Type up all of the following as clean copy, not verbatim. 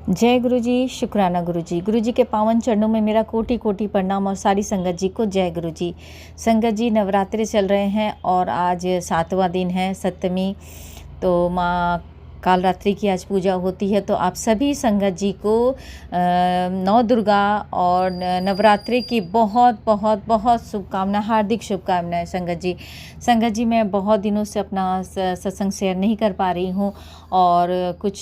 जय गुरु जी, शुक्राना गुरु जी। गुरु जी के पावन चरणों में मेरा कोटि कोटि प्रणाम और सारी संगत जी को जय गुरु जी। संगत जी, नवरात्रि चल रहे हैं और आज 7वां दिन है, सप्तमी। तो माँ काल रात्रि की आज पूजा होती है। तो आप सभी संगत जी को नौ दुर्गा और नवरात्रि की बहुत बहुत बहुत शुभकामना, हार्दिक शुभकामनाएं संगत जी। संगत जी, मैं बहुत दिनों से अपना सत्संग शेयर नहीं कर पा रही हूँ और कुछ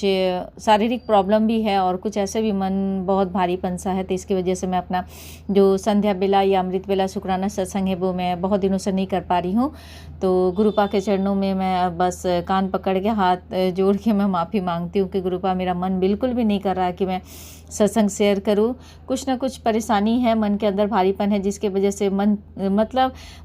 शारीरिक प्रॉब्लम भी है और कुछ ऐसे भी मन बहुत भारीपन सा है। तो इसकी वजह से मैं अपना जो संध्या बेला या अमृत बेला शुक्राना सत्संग है वो मैं बहुत दिनों से नहीं कर पा रही हूँ। तो गुरुपा के चरणों में मैं बस कान पकड़ के हाथ जोड़ के मैं माफ़ी मांगती हूँ कि गुरुपा, मेरा मन बिल्कुल भी नहीं कर रहा है कि मैं सत्संग शेयर करूँ। कुछ ना कुछ परेशानी है, मन के अंदर भारीपन है, जिसके वजह से मन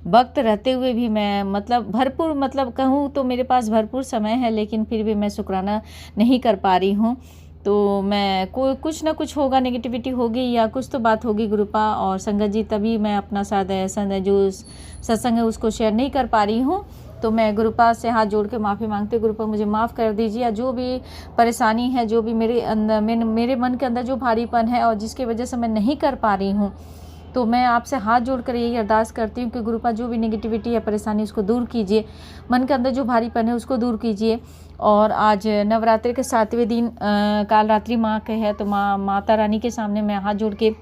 वक्त रहते हुए भी मैं भरपूर कहूँ तो मेरे पास भरपूर समय है, लेकिन फिर भी मैं शुक्राना नहीं कर पा रही हूँ। तो मैं कुछ ना कुछ होगा, नेगेटिविटी होगी या कुछ तो बात होगी गुरुपा और संगत जी, तभी मैं अपना जो सत्संग है उसको शेयर नहीं कर पा रही हूँ। तो मैं गुरुपा से हाथ जोड़ के माफ़ी मांगती हूँ। गुरुपा, मुझे माफ़ कर दीजिए। जो भी परेशानी है, जो भी मेरे मन के अंदर जो भारीपन है और जिसकी वजह से मैं नहीं कर पा रही हूँ, तो मैं आपसे हाथ जोड़कर यही अरदास करती हूँ कि गुरुपा, जो भी नेगेटिविटी या परेशानी उसको दूर कीजिए, मन के अंदर जो भारीपन है उसको दूर कीजिए। और आज नवरात्रि के 7वें दिन काल रात्रि माँ के है, तो माता रानी के सामने मैं हाथ जोड़ के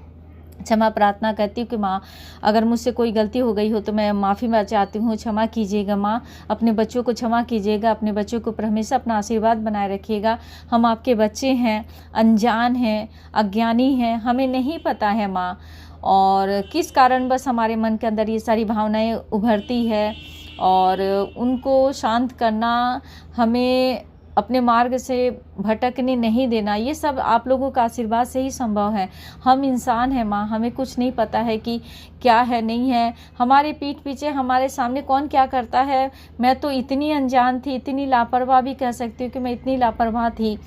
क्षमा प्रार्थना करती हूँ कि माँ, अगर मुझसे कोई गलती हो गई हो तो मैं माफ़ी चाहती हूँ, क्षमा कीजिएगा माँ। अपने बच्चों को क्षमा कीजिएगा, अपने बच्चों को हमेशा अपना आशीर्वाद बनाए रखिएगा। हम आपके बच्चे हैं, अनजान हैं, अज्ञानी हैं, हमें नहीं पता है माँ, और किस कारण बस हमारे मन के अंदर ये सारी भावनाएं उभरती है, और उनको शांत करना, हमें अपने मार्ग से भटकने नहीं देना, ये सब आप लोगों का आशीर्वाद से ही संभव है। हम इंसान हैं माँ, हमें कुछ नहीं पता है कि क्या है नहीं है, हमारे पीठ पीछे हमारे सामने कौन क्या करता है। मैं तो इतनी अनजान थी, इतनी लापरवाह भी कह सकती हूँ कि मैं इतनी लापरवाह थी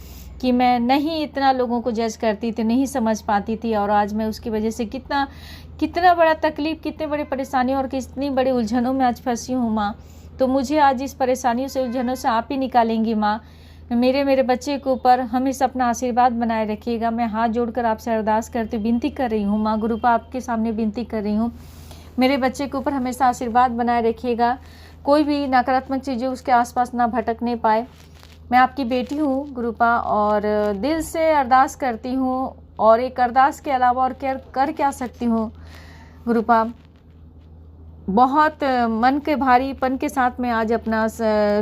कि मैं नहीं इतना लोगों को जज करती थी, नहीं समझ पाती थी। और आज मैं उसकी वजह से कितना बड़ा तकलीफ़, कितने बड़ी परेशानी और कितनी बड़ी उलझनों में आज फंसी हूँ माँ। तो मुझे आज इस परेशानियों से, उलझनों से आप ही निकालेंगी माँ। मेरे बच्चे के ऊपर हमेशा अपना आशीर्वाद बनाए रखिएगा। मैं हाथ जोड़कर आपसे अरदास करती, विनती कर रही हूँ माँ। गुरुपा, आपके सामने विनती कर रही हूँ, मेरे बच्चे के ऊपर हमेशा आशीर्वाद बनाए रखिएगा। कोई भी नकारात्मक चीज़ें उसके आसपास ना भटकने पाए। मैं आपकी बेटी हूँ गुरुपा, और दिल से अरदास करती हूँ, और एक अरदास के अलावा और कर क्या सकती हूँ गुरुपा। बहुत मन के भारीपन के साथ मैं आज अपना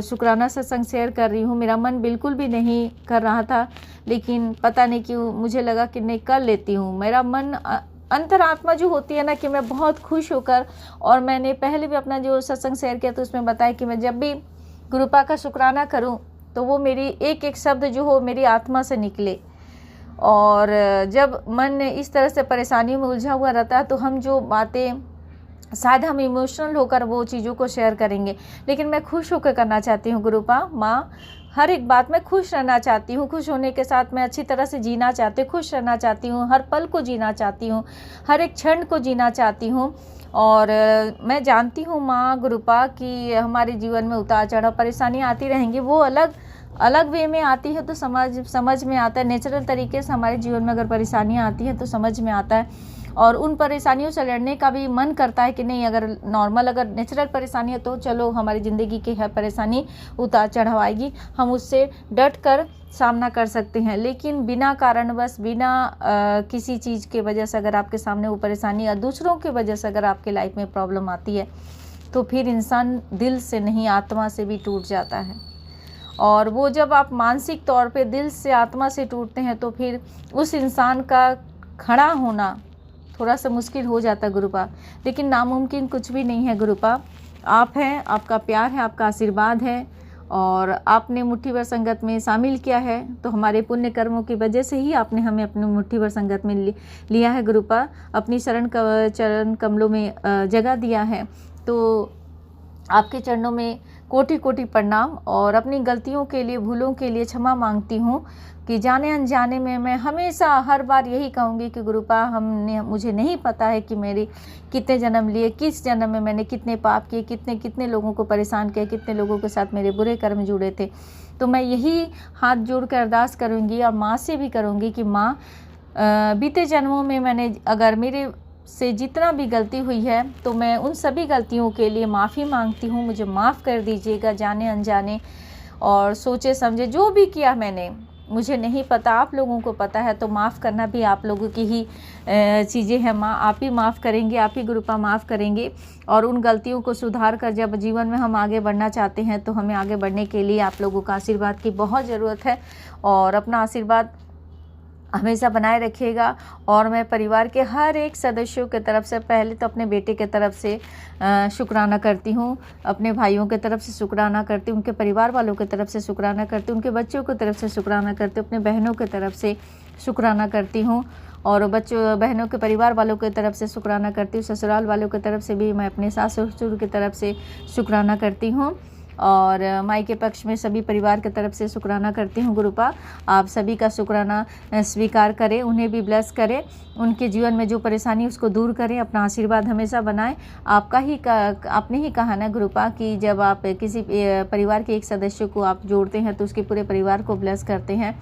शुक्राना सत्संग शेयर कर रही हूँ। मेरा मन बिल्कुल भी नहीं कर रहा था, लेकिन पता नहीं क्यों मुझे लगा कि नहीं, कर लेती हूँ। मेरा मन, अंतरात्मा जो होती है ना, कि मैं बहुत खुश होकर, और मैंने पहले भी अपना जो सत्संग शेयर किया तो उसमें बताया कि मैं जब भी गुरुपा का शुक्राना करूँ तो वो मेरी एक एक शब्द जो हो मेरी आत्मा से निकले। और जब मन इस तरह से परेशानियों में उलझा हुआ रहता है तो हम जो बातें, शायद हम इमोशनल होकर वो चीज़ों को शेयर करेंगे, लेकिन मैं खुश होकर करना चाहती हूँ गुरुपा माँ। हर एक बात में खुश रहना चाहती हूँ, खुश होने के साथ मैं अच्छी तरह से जीना चाहती हूँ, खुश रहना चाहती हूँ, हर पल को जीना चाहती हूँ, हर एक क्षण को जीना चाहती हूँ। और मैं जानती हूँ माँ गुरुपा कि हमारे जीवन में उतार चढ़ाव, परेशानियाँ आती रहेंगी। वो अलग वे में आती है तो समझ में आता है। नेचुरल तरीके से हमारे जीवन में अगर परेशानियाँ आती हैं तो समझ में आता है, और उन परेशानियों से लड़ने का भी मन करता है कि नहीं, अगर नॉर्मल, अगर नेचुरल परेशानी है तो चलो, हमारी ज़िंदगी की है परेशानी, उतार चढ़ाव आएगी, हम उससे डट कर सामना कर सकते हैं। लेकिन बिना कारणवश, बिना किसी चीज़ के वजह से अगर आपके सामने वो परेशानी, या दूसरों की वजह से अगर आपके लाइफ में प्रॉब्लम आती है, तो फिर इंसान दिल से नहीं, आत्मा से भी टूट जाता है। और वो जब आप मानसिक तौर पे दिल से, आत्मा से टूटते हैं, तो फिर उस इंसान का खड़ा होना थोड़ा सा मुश्किल हो जाता है गुरुपा। लेकिन नामुमकिन कुछ भी नहीं है गुरुपा। आप हैं, आपका प्यार है, आपका आशीर्वाद है, और आपने मुट्ठी भर संगत में शामिल किया है, तो हमारे पुण्य कर्मों की वजह से ही आपने हमें अपने मुट्ठी भर संगत में लिया है गुरुपा, अपनी चरण कमलों में जगह दिया है। तो आपके चरणों में कोटि कोटि प्रणाम और अपनी गलतियों के लिए, भूलों के लिए क्षमा मांगती हूँ कि जाने अनजाने में मैं हमेशा हर बार यही कहूँगी कि गुरुपा मुझे नहीं पता है कि मेरे कितने जन्म लिए, किस जन्म में मैंने कितने पाप किए, कितने कितने लोगों को परेशान किया, कितने लोगों के साथ मेरे बुरे कर्म जुड़े थे। तो मैं यही हाथ जोड़ कर अरदास करूँगी और माँ से भी करूँगी कि माँ, बीते जन्मों में मैंने अगर मेरे से जितना भी गलती हुई है तो मैं उन सभी गलतियों के लिए माफ़ी मांगती हूँ, मुझे माफ़ कर दीजिएगा जाने अनजाने और सोचे समझे जो भी किया मैंने, मुझे नहीं पता, आप लोगों को पता है, तो माफ़ करना भी आप लोगों की ही चीज़ें हैं माँ, आप ही माफ़ करेंगे, आप ही गुरुपा माफ़ करेंगे। और उन गलतियों को सुधार कर जब जीवन में हम आगे बढ़ना चाहते हैं तो हमें आगे बढ़ने के लिए आप लोगों का आशीर्वाद की बहुत ज़रूरत है और अपना आशीर्वाद हमेशा बनाए रखिएगा। और मैं परिवार के हर एक सदस्यों के तरफ से, पहले तो अपने बेटे के तरफ से शुक्राना करती हूँ, अपने भाइयों के तरफ से शुक्राना करती हूँ, उनके परिवार वालों के तरफ से शुक्राना करती हूँ, उनके बच्चों की तरफ से शुक्राना करती हूँ, अपने बहनों की तरफ से शुक्राना करती हूँ और बच्चों बहनों के परिवार वालों की तरफ से शुक्राना करती हूँ। ससुराल वालों की तरफ से भी मैं अपने सास ससुर की तरफ से शुक्राना करती हूँ और माई के पक्ष में सभी परिवार की तरफ से शुक्राना करती हूँ। गुरुपा आप सभी का शुक्राना स्वीकार करें, उन्हें भी ब्लेस करें, उनके जीवन में जो परेशानी उसको दूर करें, अपना आशीर्वाद हमेशा बनाएं। आपने ही कहा ना गुरुपा कि जब आप किसी परिवार के एक सदस्य को आप जोड़ते हैं तो उसके पूरे परिवार को ब्लेस करते हैं।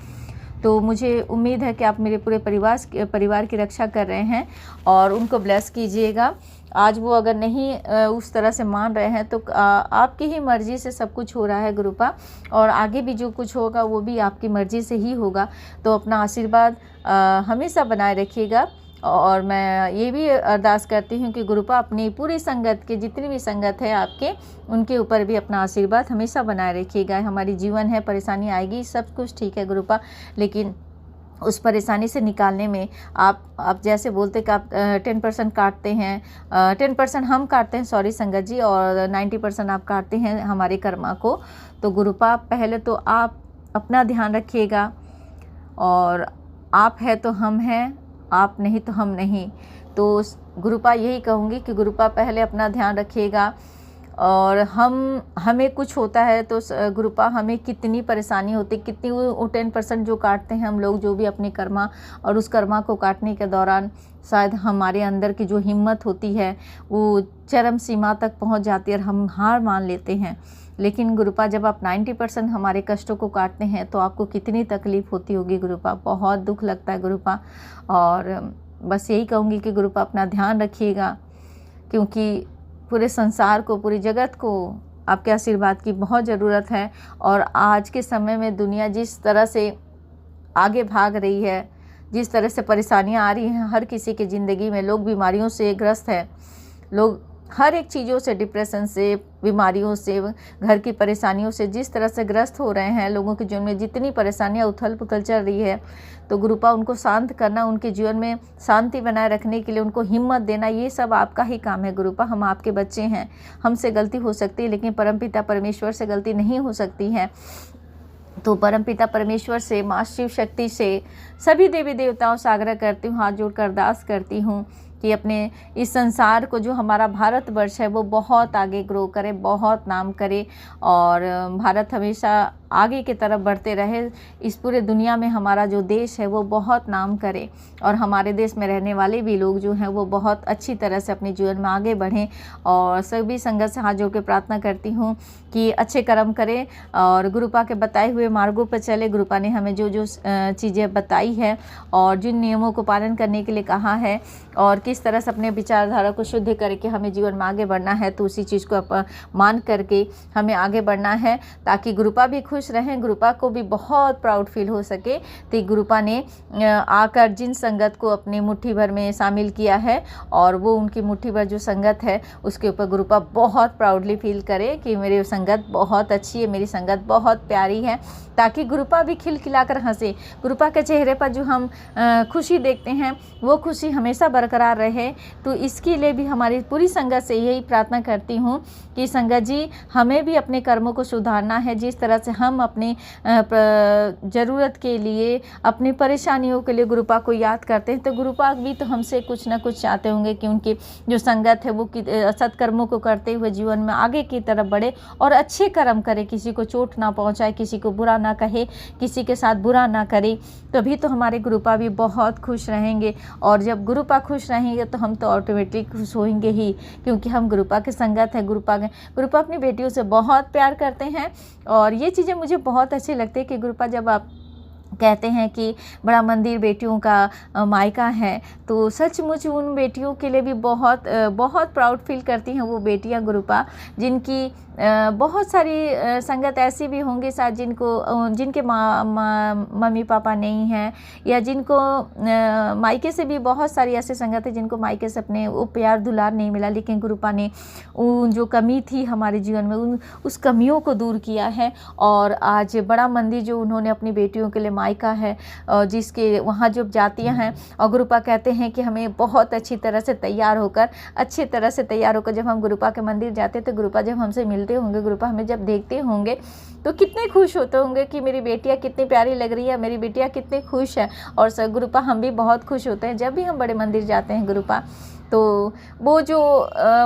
तो मुझे उम्मीद है कि आप मेरे पूरे परिवार की रक्षा कर रहे हैं और उनको ब्लेस कीजिएगा। आज वो अगर नहीं उस तरह से मान रहे हैं तो आपकी ही मर्ज़ी से सब कुछ हो रहा है गुरुपा, और आगे भी जो कुछ होगा वो भी आपकी मर्ज़ी से ही होगा। तो अपना आशीर्वाद हमेशा बनाए रखिएगा। और मैं ये भी अरदास करती हूँ कि गुरुपा अपनी पूरी संगत के, जितनी भी संगत है आपके, उनके ऊपर भी अपना आशीर्वाद हमेशा बनाए रखिएगा। हमारी जीवन है, परेशानी आएगी, सब कुछ ठीक है गुरुपा, लेकिन उस परेशानी से निकालने में आप जैसे बोलते कि आप 10% काटते हैं, 10% हम काटते हैं, सॉरी संगत जी, और 90% आप काटते हैं हमारे कर्मा को। तो गुरुपा पहले तो आप अपना ध्यान रखिएगा, और आप है तो हम हैं, आप नहीं तो हम नहीं। तो गुरुपा यही कहूँगी कि गुरुपा पहले अपना ध्यान रखिएगा। और हमें कुछ होता है तो गुरुपा हमें कितनी परेशानी होती, कितनी वो 10% जो काटते हैं हम लोग, जो भी अपने कर्मा, और उस कर्मा को काटने के दौरान शायद हमारे अंदर की जो हिम्मत होती है वो चरम सीमा तक पहुंच जाती है और हम हार मान लेते हैं। लेकिन गुरुपा जब आप 90% हमारे कष्टों को काटते हैं तो आपको कितनी तकलीफ़ होती होगी गुरुपा, बहुत दुख लगता है गुरुपा। और बस यही कहूँगी कि गुरुपा अपना ध्यान रखिएगा, क्योंकि पूरे संसार को, पूरी जगत को आपके आशीर्वाद की बहुत ज़रूरत है। और आज के समय में दुनिया जिस तरह से आगे भाग रही है, जिस तरह से परेशानियां आ रही हैं हर किसी की ज़िंदगी में, लोग बीमारियों से ग्रस्त हैं, लोग हर एक चीज़ों से, डिप्रेशन से, बीमारियों से, घर की परेशानियों से जिस तरह से ग्रस्त हो रहे हैं, लोगों के जीवन में जितनी परेशानियां उथल पुथल चल रही है, तो गुरुपा उनको शांत करना, उनके जीवन में शांति बनाए रखने के लिए उनको हिम्मत देना, ये सब आपका ही काम है गुरुपा। हम आपके बच्चे हैं, हमसे गलती हो सकती है लेकिन परमपिता परमेश्वर से गलती नहीं हो सकती है। तो परमपिता परमेश्वर से, माँ शिव शक्ति से, सभी देवी देवताओं से आग्रह करती हूँ, हाथ जोड़कर अरदास करती हूँ कि अपने इस संसार को, जो हमारा भारतवर्ष है, वो बहुत आगे ग्रो करे, बहुत नाम करे और भारत हमेशा आगे की तरफ बढ़ते रहे। इस पूरे दुनिया में हमारा जो देश है वो बहुत नाम करे और हमारे देश में रहने वाले भी लोग जो हैं वो बहुत अच्छी तरह से अपने जीवन में आगे बढ़ें। और सभी संगत से हाथ जोड़ के प्रार्थना करती हूँ कि अच्छे कर्म करें और गुरुपा के बताए हुए मार्गों पर चले। गुरुपा ने हमें जो जो चीज़ें बताई है और जिन नियमों को पालन करने के लिए कहा है और किस तरह से अपने विचारधारा को शुद्ध करके हमें जीवन में आगे बढ़ना है, तो उसी चीज़ को मान करके हमें आगे बढ़ना है, ताकि गुरुपा भी खुश रहें, गुरुपा को भी बहुत प्राउड फील हो सके। तो गुरुपा ने आकर जिन संगत को अपनी मुट्ठी भर में शामिल किया है और वो उनकी मुट्ठी भर जो संगत है उसके ऊपर गुरुपा बहुत प्राउडली फील करे कि मेरी संगत बहुत अच्छी है, मेरी संगत बहुत प्यारी है, ताकि गुरुपा भी खिलखिलाकर हंसे। गुरुपा के चेहरे पर जो हम खुशी देखते हैं वो खुशी हमेशा बरकरार रहे। तो इसके लिए भी हमारी पूरी संगत से यही प्रार्थना करती हूँ कि संगत जी, हमें भी अपने कर्मों को सुधारना है। जिस तरह से हम अपनी ज़रूरत के लिए, अपनी परेशानियों के लिए गुरुपा को याद करते हैं, तो गुरुपा भी तो हमसे कुछ ना कुछ चाहते होंगे कि उनकी जो संगत है वो सत्कर्मों को करते हुए जीवन में आगे की तरफ बढ़े और अच्छे कर्म करे, किसी को चोट ना पहुंचाए, किसी को बुरा ना कहे, किसी के साथ बुरा ना करे, तभी तो हमारे गुरुपा भी बहुत खुश रहेंगे। और जब गुरुपा खुश रहेंगे तो हम तो ऑटोमेटिक खुश होंगे ही, क्योंकि हम गुरुपा के संगत हैं। गुरुपा अपनी बेटियों से बहुत प्यार करते हैं और ये चीज़ें मुझे बहुत अच्छी लगती है कि गुरुपा जब आप कहते हैं कि बड़ा मंदिर बेटियों का मायका है, तो सचमुच उन बेटियों के लिए भी बहुत बहुत प्राउड फील करती हैं वो बेटियां गुरुपा, जिनकी बहुत सारी संगत ऐसी भी होंगी शायद जिनके मम्मी पापा नहीं हैं, या जिनको मायके से भी बहुत सारी ऐसी संगत है जिनको मायके से अपने वो प्यार दुलार नहीं मिला, लेकिन गुरुपा ने उन जो कमी थी हमारे जीवन में उस कमियों को दूर किया है। और आज बड़ा मंदिर जो उन्होंने अपनी बेटियों के लिए मायका है, जिसके वहाँ जब जातियाँ हैं और गुरुपा कहते हैं कि हमें बहुत अच्छी तरह से तैयार होकर जब हम गुरुपा के मंदिर जाते तो गुरुपा जब हमसे मिलते होंगे, गुरुपा हमें जब देखते होंगे तो कितने खुश होते होंगे कि मेरी बेटियां कितनी प्यारी लग रही है, मेरी बेटियां कितनी खुश है। और गुरुपा हम भी बहुत खुश होते हैं जब भी हम बड़े मंदिर जाते हैं गुरुपा। तो वो जो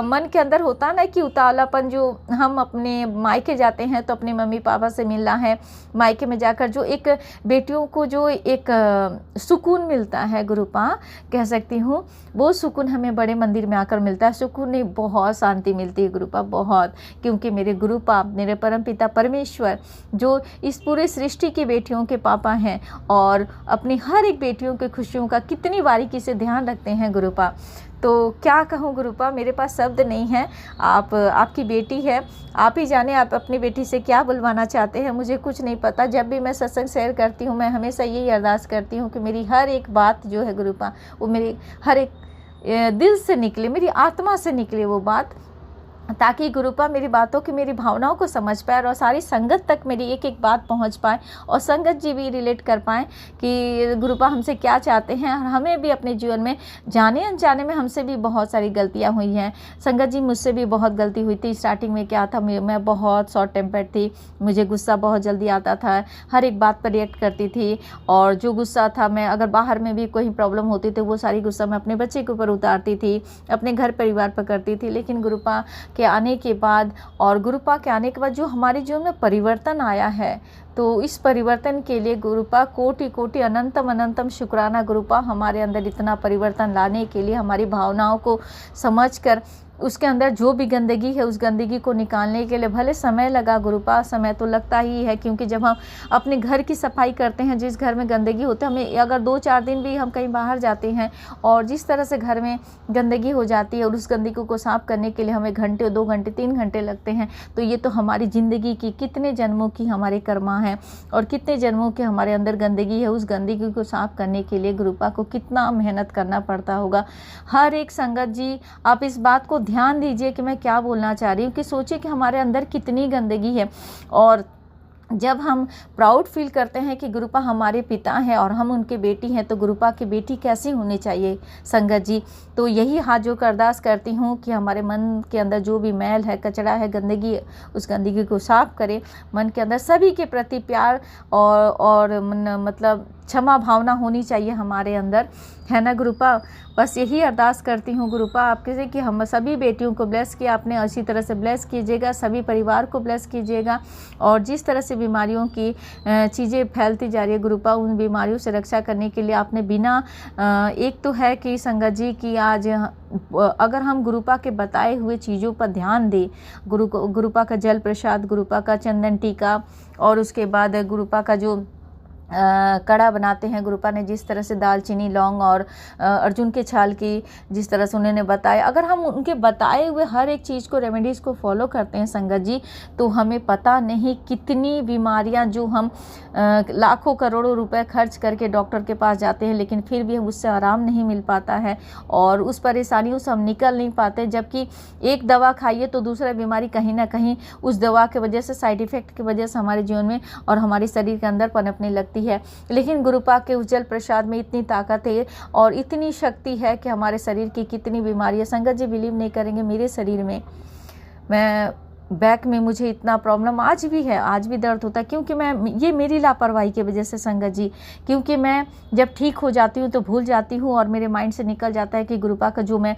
मन के अंदर होता है ना कि उतावलापन, जो हम अपने मायके जाते हैं तो अपने मम्मी पापा से मिलना है, मायके में जाकर जो एक बेटियों को जो एक सुकून मिलता है गुरुपा कह सकती हूँ, वो सुकून हमें बड़े मंदिर में आकर मिलता है। सुकून नहीं, बहुत शांति मिलती है गुरुपा, बहुत, क्योंकि मेरे गुरुपा, मेरे परमपिता परमेश्वर जो इस पूरे सृष्टि की बेटियों के पापा हैं और अपनी हर एक बेटियों की खुशियों का कितनी बारीकी से ध्यान रखते हैं गुरुपा। तो क्या कहूँ गुरुपा, मेरे पास शब्द नहीं है। आपकी बेटी है, आप ही जाने आप अपनी बेटी से क्या बुलवाना चाहते हैं, मुझे कुछ नहीं पता। जब भी मैं सत्संग शेयर करती हूँ मैं हमेशा यही अरदास करती हूँ कि मेरी हर एक बात जो है गुरुपा, वो मेरी हर एक दिल से निकले, मेरी आत्मा से निकले वो बात, ताकि गुरुपा मेरी बातों की, मेरी भावनाओं को समझ पाए और सारी संगत तक मेरी एक एक बात पहुंच पाए और संगत जी भी रिलेट कर पाएँ कि गुरुपा हमसे क्या चाहते हैं। और हमें भी अपने जीवन में जाने अनजाने में हमसे भी बहुत सारी गलतियां हुई हैं। संगत जी मुझसे भी बहुत गलती हुई थी। स्टार्टिंग में क्या था, मैं बहुत शॉर्ट टेम्पर्ड थी, मुझे गुस्सा बहुत जल्दी आता था, हर एक बात पर रिएक्ट करती थी। और जो गुस्सा था, मैं अगर बाहर में भी कोई प्रॉब्लम होती थी वो सारी गुस्सा मैं अपने बच्चे के ऊपर उतारती थी, अपने घर परिवार पर करती थी। लेकिन गुरुपा के आने के बाद और गुरुपा के आने के बाद जो हमारे जीवन में परिवर्तन आया है, तो इस परिवर्तन के लिए गुरुपा कोटि कोटि अनंतम अनंतम शुक्राना। गुरुपा हमारे अंदर इतना परिवर्तन लाने के लिए, हमारी भावनाओं को समझकर उसके अंदर जो भी गंदगी है उस गंदगी को निकालने के लिए भले समय लगा गुरुपा, समय तो लगता ही है, क्योंकि जब हम अपने घर की सफाई करते हैं, जिस घर में गंदगी होती है, हमें अगर 2-4 दिन भी हम कहीं बाहर जाते हैं और जिस तरह से घर में गंदगी हो जाती है और उस गंदगी को साफ करने के लिए हमें घंटे, 2 घंटे, 3 घंटे लगते हैं, तो ये तो हमारी ज़िंदगी की कितने जन्मों की हमारे कर्मा है और कितने जन्मों के हमारे अंदर गंदगी है, उस गंदगी को साफ करने के लिए गुरुपा को कितना मेहनत करना पड़ता होगा। हर एक संगत जी आप इस बात को ध्यान दीजिए कि मैं क्या बोलना चाह रही हूँ, कि सोचिए कि हमारे अंदर कितनी गंदगी है। और जब हम प्राउड फील करते हैं कि गुरुपा हमारे पिता हैं और हम उनके बेटी हैं, तो गुरुपा की बेटी कैसी होनी चाहिए संगत जी। तो यही हाथ जोड़कर अरदास करती हूँ कि हमारे मन के अंदर जो भी मैल है, कचरा है, गंदगी, उस गंदगी को साफ करें। मन के अंदर सभी के प्रति प्यार और मतलब क्षमा भावना होनी चाहिए हमारे अंदर, है ना गुरुपा। बस यही अरदास करती हूँ गुरुपा आपके से कि हम सभी बेटियों को ब्लेस किया आपने, अच्छी तरह से ब्लेस कीजिएगा, सभी परिवार को ब्लेस कीजिएगा। और जिस तरह से बीमारियों की चीज़ें फैलती जा रही है गुरुपा, उन बीमारियों से रक्षा करने के लिए आपने बिना एक तो है कि संगत जी की आज अगर हम गुरुपा के बताए हुए चीज़ों पर ध्यान दें, गुरुपा का जल प्रसाद, गुरुपा का चंदन टीका, और उसके बाद गुरुपा का जो कड़ा बनाते हैं, गुरुपा ने जिस तरह से दालचीनी, लौंग और अर्जुन के छाल की जिस तरह से उन्होंने बताया, अगर हम उनके बताए हुए हर एक चीज़ को, रेमेडीज़ को फॉलो करते हैं संगत जी, तो हमें पता नहीं कितनी बीमारियां जो हम लाखों करोड़ों रुपए खर्च करके डॉक्टर के पास जाते हैं, लेकिन फिर भी उससे आराम नहीं मिल पाता है और उस परेशानियों से हम निकल नहीं पाते। जबकि एक दवा खाइए तो दूसरा बीमारी कहीं ना कहीं उस दवा के वजह से, साइड इफ़ेक्ट की वजह से हमारे जीवन में और हमारे शरीर के अंदर पनपने लगती है। लेकिन गुरुपा के उज्जवल प्रसाद में इतनी ताकत है और इतनी शक्ति है कि हमारे शरीर की कितनी बीमारियां, संगत जी बिलीव नहीं करेंगे, मेरे शरीर में मैं बैक में मुझे इतना प्रॉब्लम आज भी है, आज भी दर्द होता है, क्योंकि ये मेरी लापरवाही की वजह से संगत जी, क्योंकि मैं जब ठीक हो जाती हूँ तो भूल जाती हूँ और मेरे माइंड से निकल जाता है कि गुरुपा का जो मैं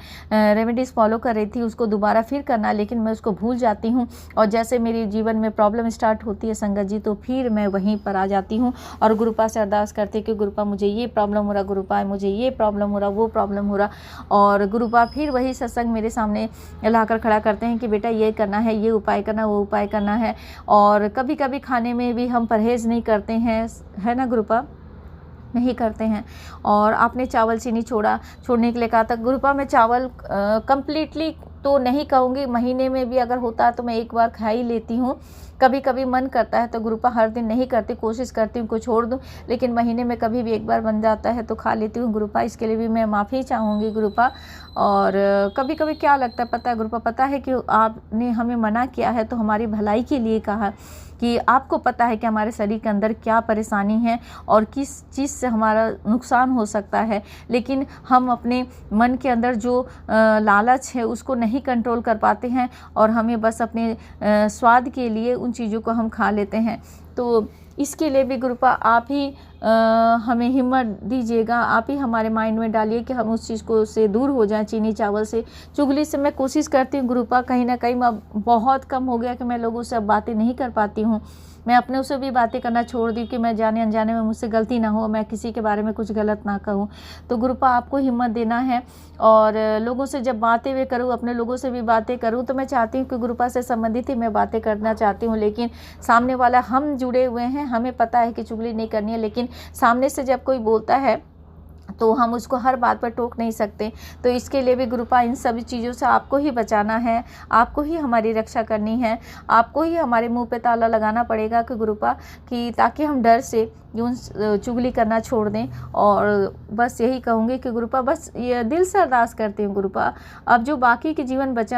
रेमेडीज़ फॉलो कर रही थी उसको दोबारा फिर करना, लेकिन मैं उसको भूल जाती हूँ। और जैसे मेरे जीवन में प्रॉब्लम स्टार्ट होती है संगत जी, तो फिर मैं वहीं पर आ जाती हूँ और गुरुपा से अरदास करती कि गुरुपा मुझे ये प्रॉब्लम हो रहा, गुरुपा मुझे ये प्रॉब्लम हो रहा, वो प्रॉब्लम हो रहा। और गुरुपा फिर वही सत्संग मेरे सामने लाकर खड़ा करते हैं कि बेटा ये करना है, ये उपाय करना, वो उपाय करना है। और कभी कभी खाने में भी हम परहेज़ नहीं करते हैं, है ना गुरुपा, नहीं करते हैं। और आपने चावल चीनी छोड़ने के लिए कहा था। गुरुपा मैं चावल कंप्लीटली तो नहीं कहूँगी, महीने में भी अगर होता है तो मैं एक बार खा ही लेती हूँ। कभी कभी मन करता है तो गुरुपा हर दिन नहीं करती, कोशिश करती हूँ को छोड़ दूँ, लेकिन महीने में कभी भी एक बार बन जाता है तो खा लेती हूँ गुरुपा। इसके लिए भी मैं माफ़ी चाहूँगी गुरुपा। और कभी कभी क्या लगता है पता है गुरुपा, पता है कि आपने हमें मना किया है तो हमारी भलाई के लिए कहा, कि आपको पता है कि हमारे शरीर के अंदर क्या परेशानी है और किस चीज़ से हमारा नुकसान हो सकता है, लेकिन हम अपने मन के अंदर जो लालच है उसको नहीं कंट्रोल कर पाते हैं और हमें बस अपने स्वाद के लिए उन चीज़ों को हम खा लेते हैं। तो इसके लिए भी गुरुपा आप ही हमें हिम्मत दीजिएगा, आप ही हमारे माइंड में डालिए कि हम उस चीज़ को से दूर हो जाएं, चीनी चावल से। चुगली से मैं कोशिश करती हूँ गुरुपा, कहीं ना कहीं मैं बहुत कम हो गया कि मैं लोगों से अब बातें नहीं कर पाती हूँ। मैं अपने उससे भी बातें करना छोड़ दी कि मैं जाने अनजाने में मुझसे गलती ना हो, मैं किसी के बारे में कुछ गलत ना कहूँ। तो गुरुपा आपको हिम्मत देना है। और लोगों से जब बातें भी करूँ, अपने लोगों से भी बातें करूँ, तो मैं चाहती हूँ कि गुरुपा से संबंधित ही मैं बातें करना चाहती हूँ, लेकिन सामने वाला, हम जुड़े हुए हैं, हमें पता है कि चुगली नहीं करनी है, लेकिन सामने से जब कोई बोलता है तो हम उसको हर बात पर टोक नहीं सकते। तो इसके लिए भी गुरुपा इन सभी चीज़ों से आपको ही बचाना है, आपको ही हमारी रक्षा करनी है, आपको ही हमारे मुंह पे ताला लगाना पड़ेगा कि गुरुपा, कि ताकि हम डर से यूं चुगली करना छोड़ दें। और बस यही कहूँगी कि गुरुपा, बस ये दिल से अरदास करती हूँ गुरुपा, अब जो बाकी के जीवन बचा